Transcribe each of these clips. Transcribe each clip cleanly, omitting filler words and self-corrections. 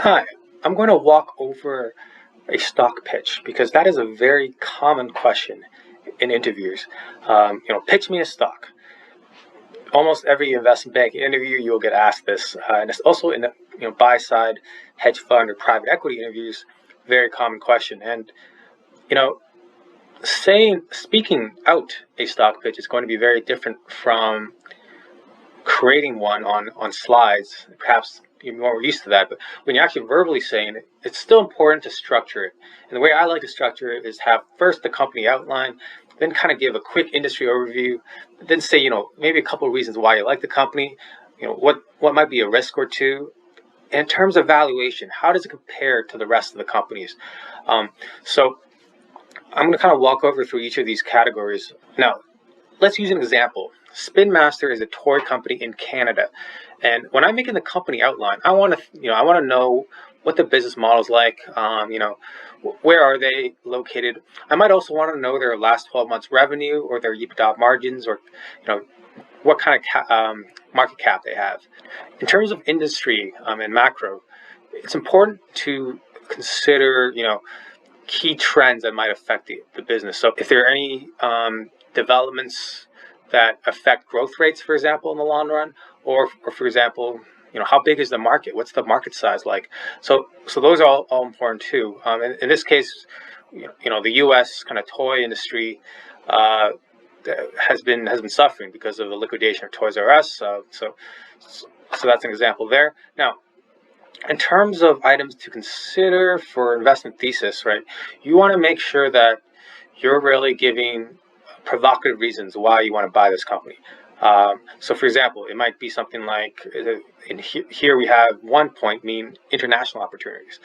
Hi, I'm going to walk over a stock pitch because that is a very common question in interviews. Pitch me a stock. Almost every investment bank interview, you'll get asked this, and it's also in the buy side hedge fund or private equity interviews. Very common question, and you know, speaking out a stock pitch is going to be very different from creating one on slides. Perhaps you're more used to that, but when you're actually verbally saying it, it's still important to structure it. And the way I like to structure it is have first the company outline, then kind of give a quick industry overview, then say, maybe a couple of reasons why you like the company, what might be a risk or two. And in terms of valuation, how does it compare to the rest of the companies? So I'm going to kind of walk over through each of these categories. Now, let's use an example. Spin Master is a toy company in Canada, and when I'm making the company outline, I want to know what the business model is like. Where are they located? I might also want to know their last 12 months revenue or their EBITDA margins, or what kind of market cap they have. In terms of industry and macro, it's important to consider key trends that might affect the business. So if there are any developments that affect growth rates, for example, in the long run, or for example, how big is the market? What's the market size like? So those are all important too. In this case, the U.S. kind of toy industry has been suffering because of the liquidation of Toys R Us. So that's an example there. Now, in terms of items to consider for investment thesis, right? You want to make sure that you're really giving provocative reasons why you want to buy this company. So, for example, it might be something like, here we have one point being international opportunities.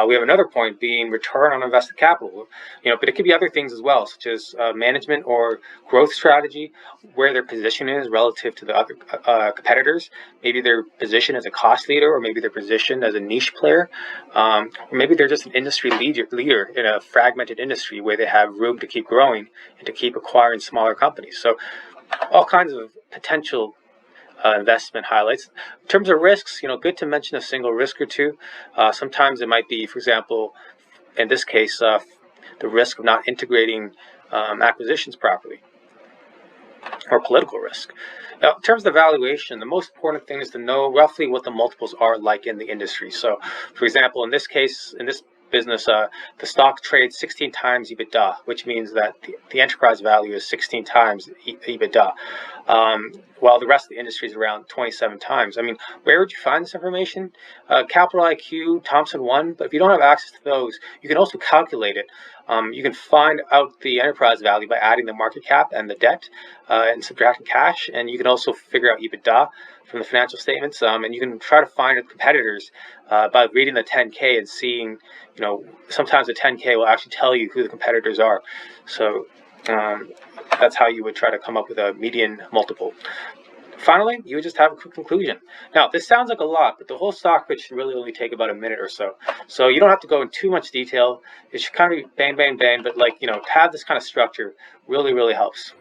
We have another point being return on invested capital. But it could be other things as well, such as management or growth strategy, where their position is relative to the other competitors. Maybe their position as a cost leader, or maybe their position as a niche player, or maybe they're just an industry leader in a fragmented industry where they have room to keep growing and to keep acquiring smaller companies. So all kinds of potential investment highlights. In terms of risks, good to mention a single risk or two. Sometimes it might be, for example, in this case, the risk of not integrating acquisitions properly, or political risk. Now, in terms of valuation, the most important thing is to know roughly what the multiples are like in the industry. So, for example, in this case, in this business, the stock trades 16 times EBITDA, which means that the enterprise value is 16 times EBITDA, while the rest of the industry is around 27 times. I mean, where would you find this information? Capital IQ, Thomson One, but if you don't have access to those, you can also calculate it. You can find out the enterprise value by adding the market cap and the debt and subtracting cash, and you can also figure out EBITDA from the financial statements, and you can try to find competitors by reading the 10K and seeing, sometimes the 10K will actually tell you who the competitors are. So that's how you would try to come up with a median multiple. Finally, you would just have a quick conclusion. Now, this sounds like a lot, but the whole stock pitch should really only take about a minute or so. So you don't have to go in too much detail. It should kind of be bang, bang, bang, but to have this kind of structure really, really helps.